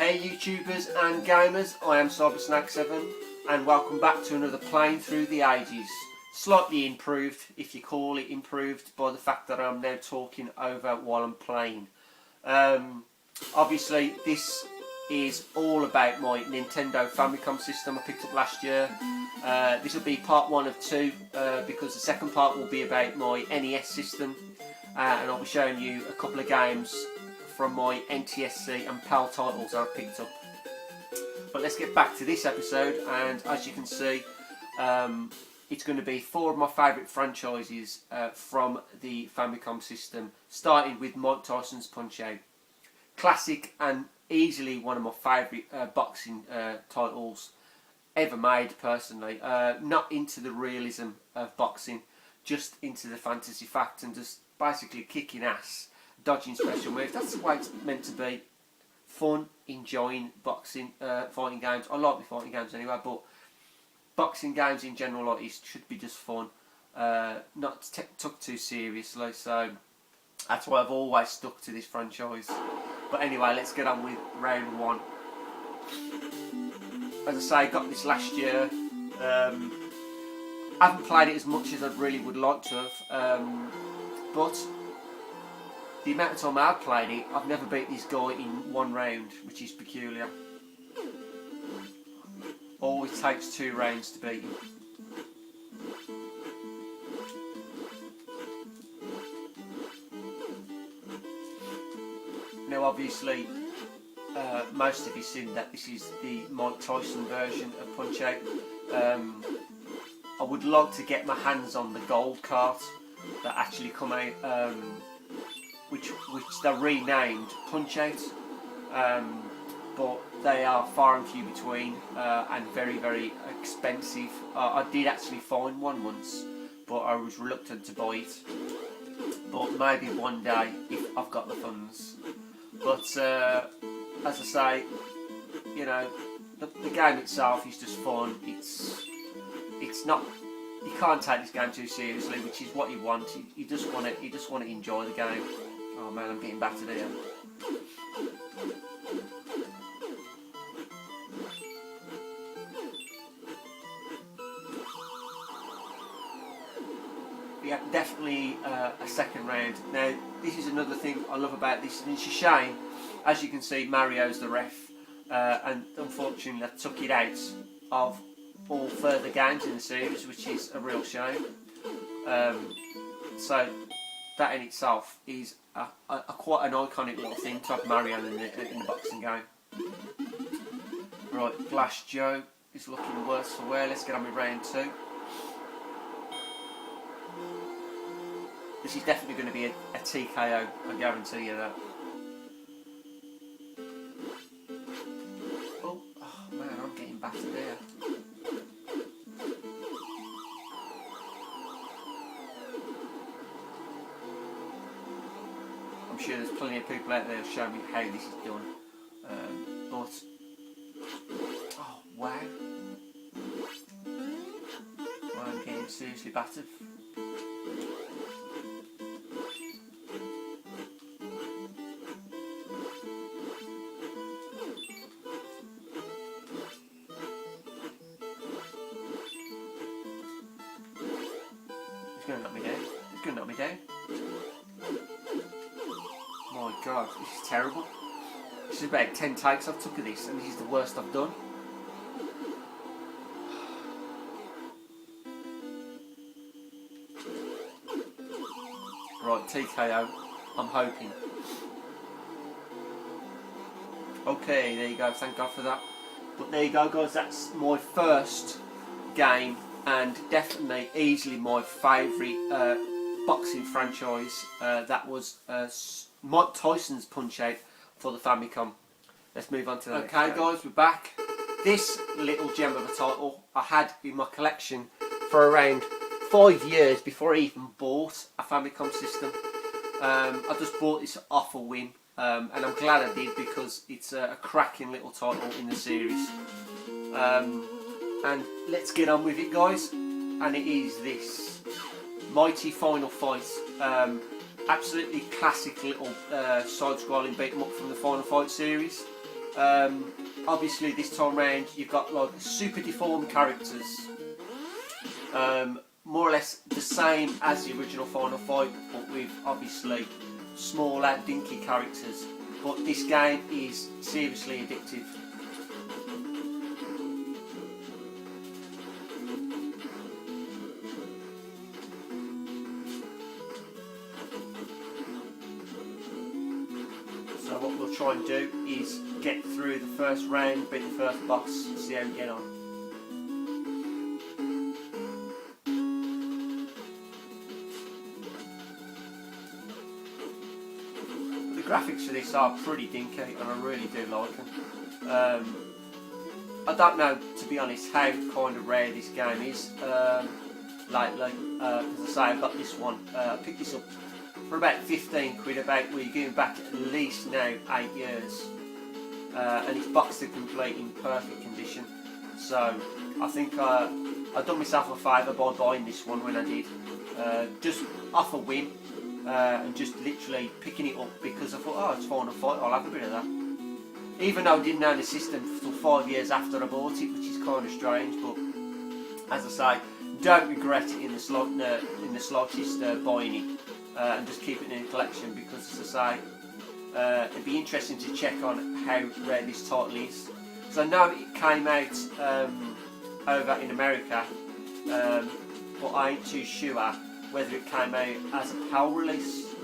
Hey YouTubers and gamers, I am sybersnakes and welcome back to another playing through the ages. Slightly improved, if you call it improved, by the fact that I'm now talking over while I'm playing. Obviously this is all about my Nintendo FAMICOM system I picked up last year. This will be part 1 of 2 because the second part will be about my NES system and I'll be showing you a couple of games from my NTSC and PAL titles I've picked up. But let's get back to this episode, and as you can see it's going to be 4 of my favourite franchises from the Famicom system, starting with Mike Tyson's Punch-Out! Classic and easily one of my favourite boxing titles ever made personally. Not into the realism of boxing, just into the fantasy fact and just basically kicking ass, dodging special moves. That's the way it's meant to be. Fun, enjoying boxing, fighting games. I like my fighting games anyway, but boxing games in general like this should be just fun, not took too seriously. So that's why I've always stuck to this franchise. But anyway, let's get on with round 1. As I say, I got this last year. I haven't played it as much as I really would like to have, but the amount of time I've played it, I've never beat this guy in 1 round, which is peculiar. Always takes 2 rounds to beat him. Now obviously, most of you seen that this is the Mike Tyson version of Punch-Out! I would like to get my hands on the gold cart that actually come out, which they're renamed Punch-Out!, but they are far and few between and very, very expensive. I did actually find one once, but I was reluctant to buy it. But maybe one day if I've got the funds. But as I say, you know, the game itself is just fun. It's not. You can't take this game too seriously, which is what you want. You just want to enjoy the game. Oh man, I'm getting battered here. Yeah, definitely a second round. Now, this is another thing I love about this, and it's a shame. As you can see, Mario's the ref, and unfortunately I took it out of all further games in the series, which is a real shame. So that in itself is quite an iconic little thing to have Mario in the boxing game. Right, Blast Joe is looking worse for wear. Let's get on with round 2. This is definitely going to be a TKO, I guarantee you that. Oh man, I'm getting battered there. I'm sure there's plenty of people out there who show me how this is done, but oh wow, I'm getting seriously battered. He's going to knock me down. He's going to knock me down. My God, this is terrible. This is about 10 takes I've took of this, and this is the worst I've done. Right, TKO, I'm hoping. Okay, there you go, thank God for that. But there you go guys, that's my first game, and definitely easily my favourite boxing franchise. That was Mike Tyson's Punch-Out! For the Famicom. Let's move on to that. Okay guys, we're back. This little gem of a title I had in my collection for around 5 years before I even bought a Famicom system. I just bought this off a whim, and I'm glad I did because it's a cracking little title in the series. And let's get on with it guys, and it is this Mighty Final Fight. Absolutely classic little side-scrolling beat 'em up from the Final Fight series. Obviously this time round you've got like super deformed characters, more or less the same as the original Final Fight, but with obviously smaller dinky characters. But this game is seriously addictive. So what we'll try and do is get through the first round, beat the first boss, see how we get on. The graphics for this are pretty dinky and I really do like them. I don't know, to be honest, how kind of rare this game is lately, because I say I've got this one, I picked this up for about 15 quid, about, well, you're going back at least now 8 years, and it's boxed to complete in perfect condition. So I think I've done myself a favour by buying this one when I did, just off a whim, and just literally picking it up because I thought, oh, it's Final Fight, I'll have a bit of that. Even though I didn't know the system until 5 years after I bought it, which is kind of strange, but as I say, don't regret it in the slightest buying it, and just keep it in a collection, because as I say, it'd be interesting to check on how rare this title is. So I know it came out over in America, but I ain't too sure whether it came out as a PAL release.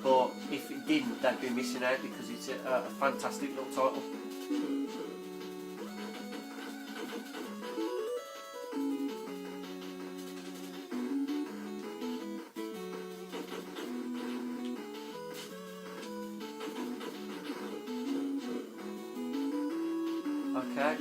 But if it didn't, they'd be missing out, because it's a fantastic little title. Okay.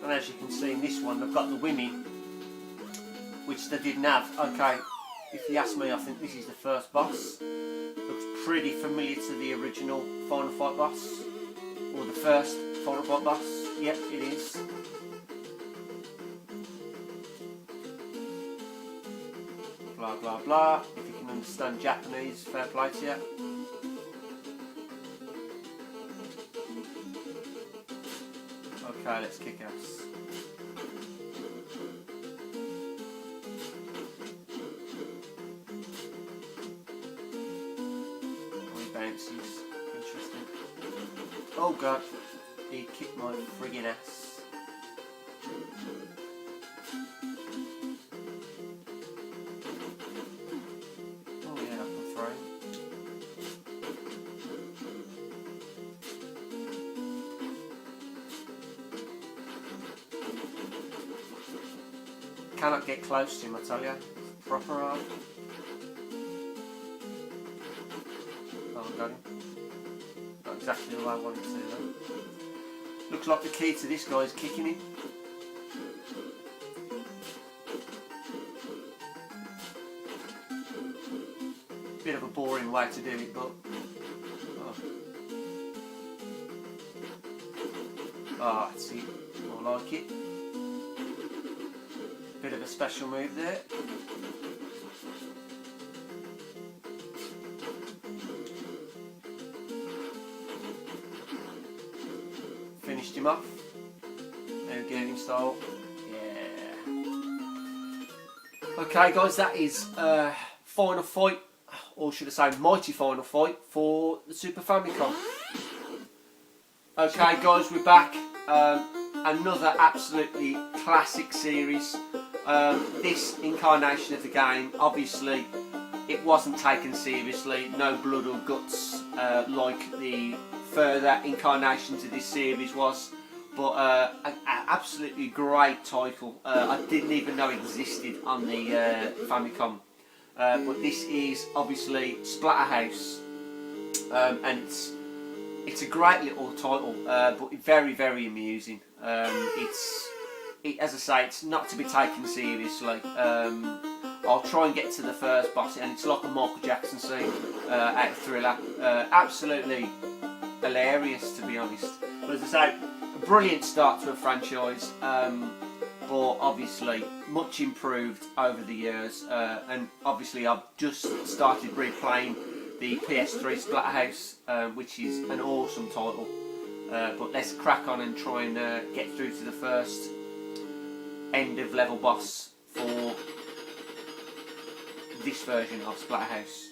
And as you can see in this one, they've got the women, which they didn't have. Okay, if you ask me, I think this is the first boss. Looks pretty familiar to the original Final Fight boss, or the first Final Fight boss. Yep, it is. Blah blah blah. If you can understand Japanese, fair play to you. Okay, let's kick ass. Oh, he bounces. Interesting. Oh god, he kicked my friggin' ass. Oh yeah, I can throw him. Cannot get close to him, I tell you. Proper hard. Oh, I got him. Not exactly the way I wanted to do that. Looks like the key to this guy is kicking him. Bit of a boring way to do it, but... Oh, that's it. More like it. Bit of a special move there. Finished him off. Now gaming style. Yeah. Okay guys, that is Final Fight, or should I say Mighty Final Fight for the Super Famicom. Okay guys, we're back. Another absolutely classic series. This incarnation of the game, obviously, it wasn't taken seriously. No blood or guts like the further incarnations of this series was. But an absolutely great title. I didn't even know existed on the Famicom. But this is obviously Splatterhouse, and it's a great little title, but very, very amusing. As I say, it's not to be taken seriously. I'll try and get to the first boss, and it's like a Michael Jackson scene out of Thriller. Absolutely hilarious, to be honest. But as I say, a brilliant start to a franchise, but obviously much improved over the years. And obviously, I've just started replaying the PS3 Splatterhouse, which is an awesome title. But let's crack on and try and get through to the first end of level boss for this version of Splatterhouse.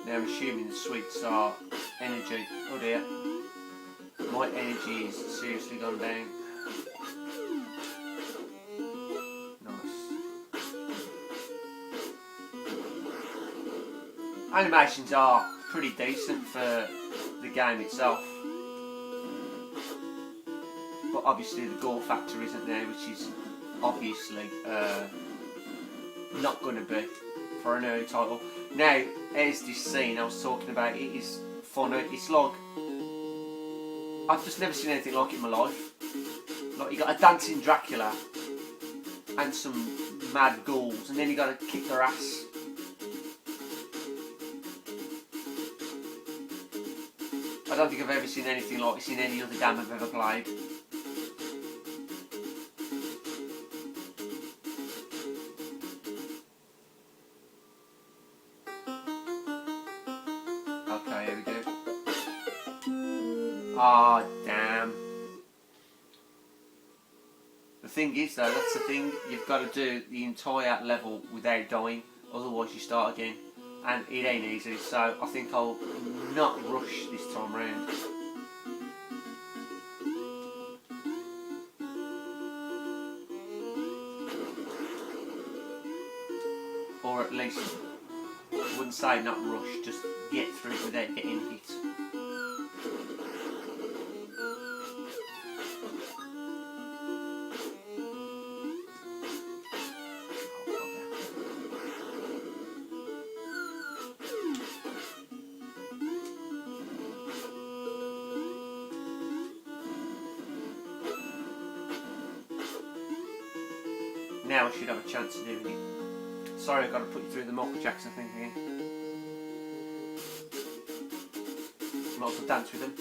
Now I'm assuming the sweets are energy. Oh dear. My energy is seriously gone down. Nice. Animations are pretty decent for the game itself. But obviously the gore factor isn't there, which is obviously not going to be for an early title. Now, as this scene I was talking about, it is funny. It's like, I've just never seen anything like it in my life. Like, you got a dancing Dracula and some mad ghouls, and then you got to kick their ass. I don't think I've ever seen anything like this in any other game I've ever played. Okay, here we go. Ah, damn. The thing is though, that's the thing, you've got to do the entire level without dying, otherwise you start again. And it ain't easy, so I think I'll not rush this time round. Or at least, I wouldn't say not rush, just get through it without getting hit. Now I should have a chance of doing it. Sorry, I've got to put you through the Michael Jackson thing again. Might as well dance with them.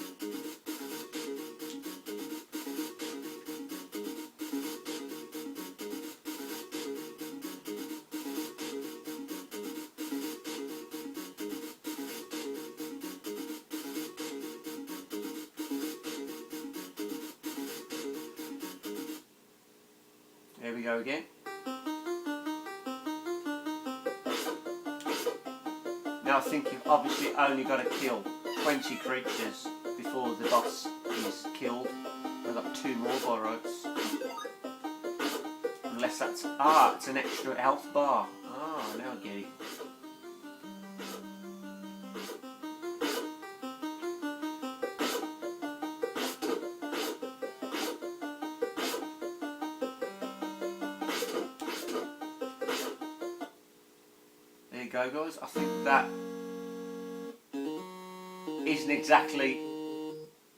There we go again. Now I think you've obviously only got to kill 20 creatures before the boss is killed. I've got 2 more by rights. Unless that's... Ah, it's an extra health bar. Ah, now I get it. There you go guys, I think that isn't exactly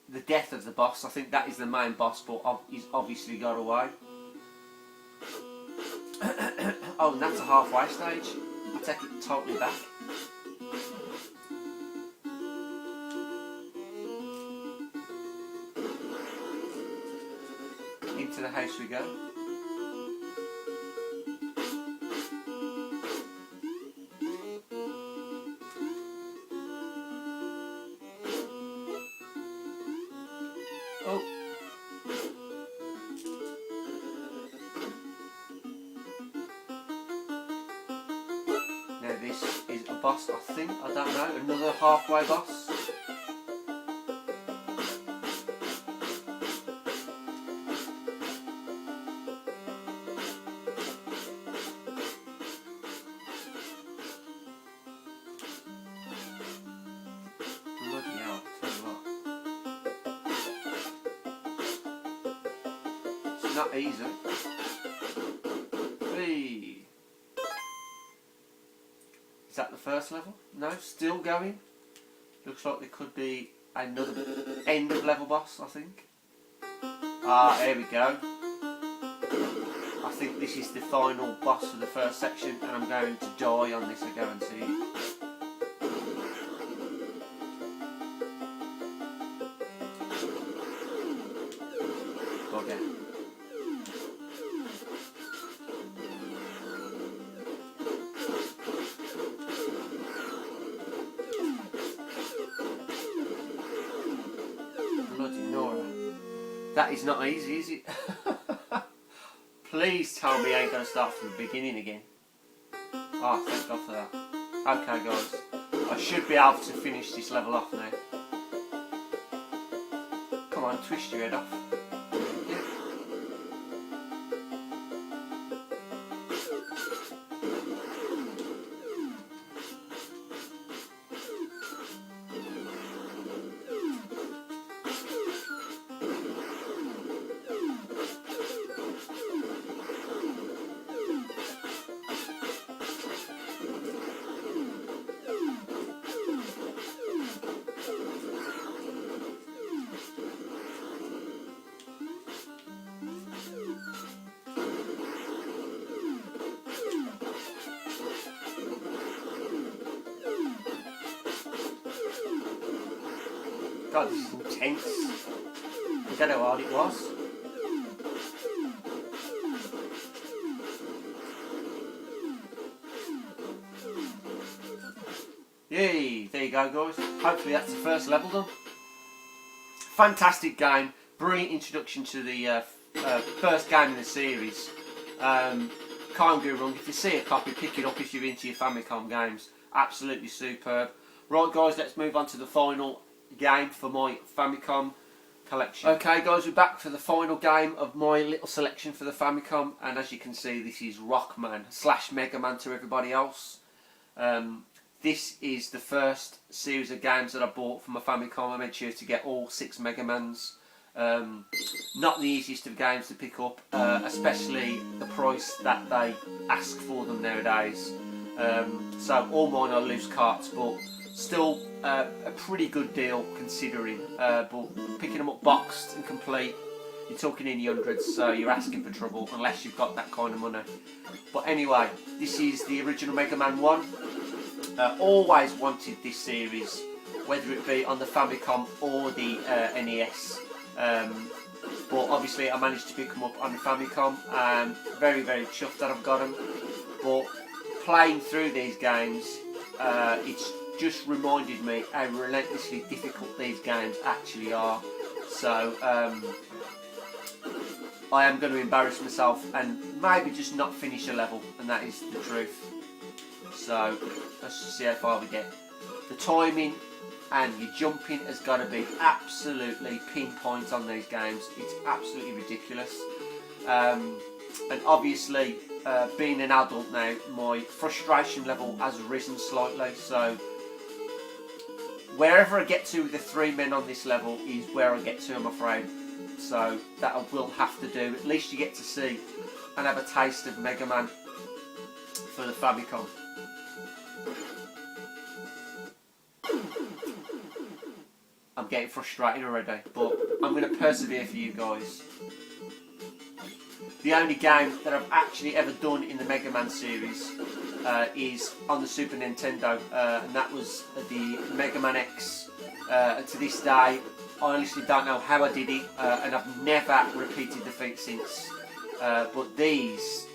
the death of the boss. I think that is the main boss, but he's obviously got away. Oh, and that's a halfway stage. I take it totally back. Into the house we go. boss, I think. I don't know. Another halfway boss. Bloody hell, tell you what. It's not easy. Hey. Is that the first level? No, still going. Looks like there could be another end of level boss, I think. Ah, here we go. I think this is the final boss of the first section, and I'm going to die on this, I guarantee it. Bugger. Bloody Nora. That is not easy, is it? Please tell me I ain't going to start from the beginning again. Oh, thank God for that. Okay guys, I should be able to finish this level off now. Come on, twist your head off. Yeah. God, this is intense. Forget how hard it was. Yay, there you go guys. Hopefully that's the first level done. Fantastic game. Brilliant introduction to the first game in the series. Can't go wrong. If you see a copy, pick it up if you're into your Famicom games. Absolutely superb. Right guys, let's move on to the final game for my Famicom collection. Okay guys, we're back for the final game of my little selection for the Famicom, and as you can see this is Rockman / Mega Man to everybody else. This is the first series of games that I bought for my Famicom. I made sure to get all 6 Mega Mans. Not the easiest of games to pick up, especially the price that they ask for them nowadays. So all mine are loose carts, but still a pretty good deal considering. But picking them up boxed and complete, you're talking in the hundreds, so you're asking for trouble unless you've got that kind of money. But anyway, this is the original Mega Man 1. Always wanted this series, whether it be on the Famicom or the NES. But obviously I managed to pick them up on the Famicom. Very, very chuffed that I've got them. But playing through these games, it's just reminded me how relentlessly difficult these games actually are. So I am going to embarrass myself and maybe just not finish a level, and that is the truth. So let's just see how far we get. The timing and your jumping has got to be absolutely pinpoint on these games. It's absolutely ridiculous. And obviously, being an adult now, my frustration level has risen slightly. So wherever I get to with the 3 men on this level is where I get to, I'm afraid. So that I will have to do. At least you get to see and have a taste of Mega Man for the Famicom. I'm getting frustrated already, but I'm going to persevere for you guys. The only game that I've actually ever done in the Mega Man series is on the Super Nintendo, and that was the Mega Man X. And to this day, I honestly don't know how I did it, and I've never repeated the feat since. But these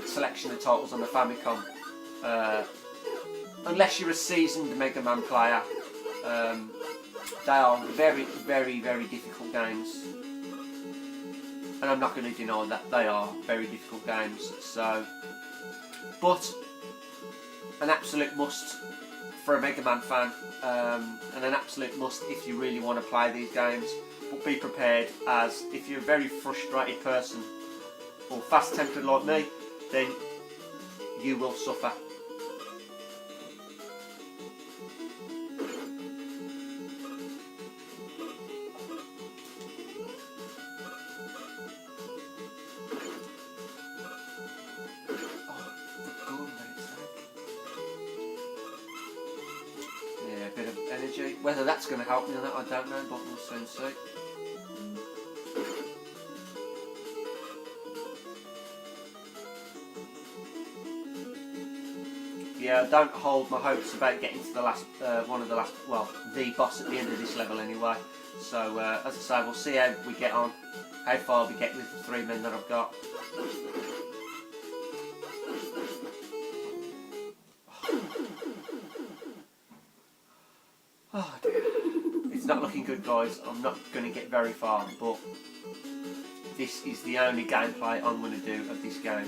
selection of titles on the Famicom, unless you're a seasoned Mega Man player, they are very, very, very difficult games. And I'm not going to deny that they are very difficult games. So, but an absolute must for a Mega Man fan, and an absolute must if you really want to play these games. But be prepared, as if you're a very frustrated person or fast-tempered like me, then you will suffer. Yeah, a bit of energy. Whether that's going to help me or not, I don't know, but we'll soon see. Yeah, I don't hold my hopes about getting to the last, the boss at the end of this level anyway. So, as I say, we'll see how we get on, how far we get with the 3 men that I've got. Oh dear. It's not looking good, guys. I'm not going to get very far, but this is the only gameplay I'm going to do of this game.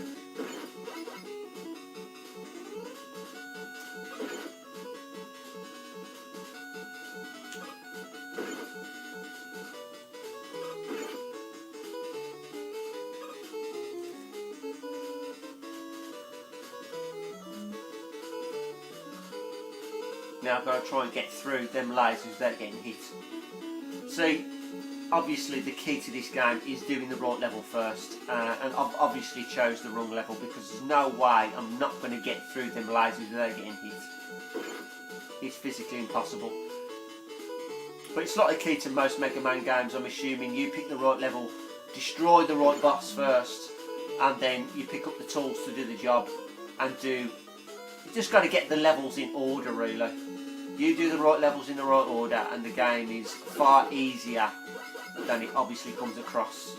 Now I've got to try and get through them lasers without getting hit. See, obviously the key to this game is doing the right level first, and I've obviously chose the wrong level because there's no way I'm not going to get through them lasers without getting hit. It's physically impossible. But it's like the key to most Mega Man games. I'm assuming you pick the right level, destroy the right boss first, and then you pick up the tools to do the job and do... You just got to get the levels in order, really. You do the right levels in the right order and the game is far easier than it obviously comes across.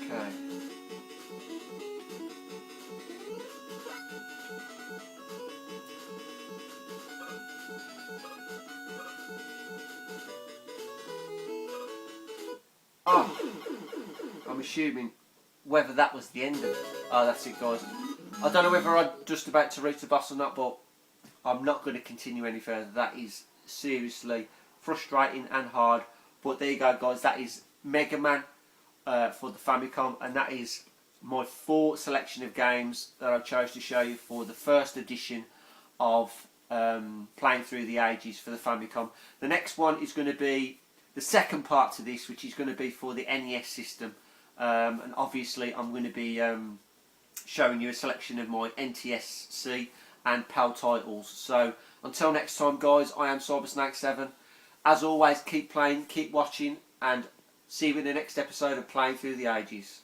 Okay. Oh, I'm assuming whether that was the end of it. Oh, that's it, guys. I don't know whether I'm just about to reach the boss or not, but I'm not going to continue any further. That is seriously frustrating and hard. But there you go, guys. That is Mega Man for the Famicom, and that is my 4 selection of games that I chose to show you for the first edition of Playing Through the Ages for the Famicom. The next one is going to be the second part to this, which is going to be for the NES system, and obviously I'm going to be showing you a selection of my NTSC and PAL titles. So until next time, guys, I am sybersnakes7. As always, keep playing, keep watching, and see you in the next episode of Playing Through the Ages.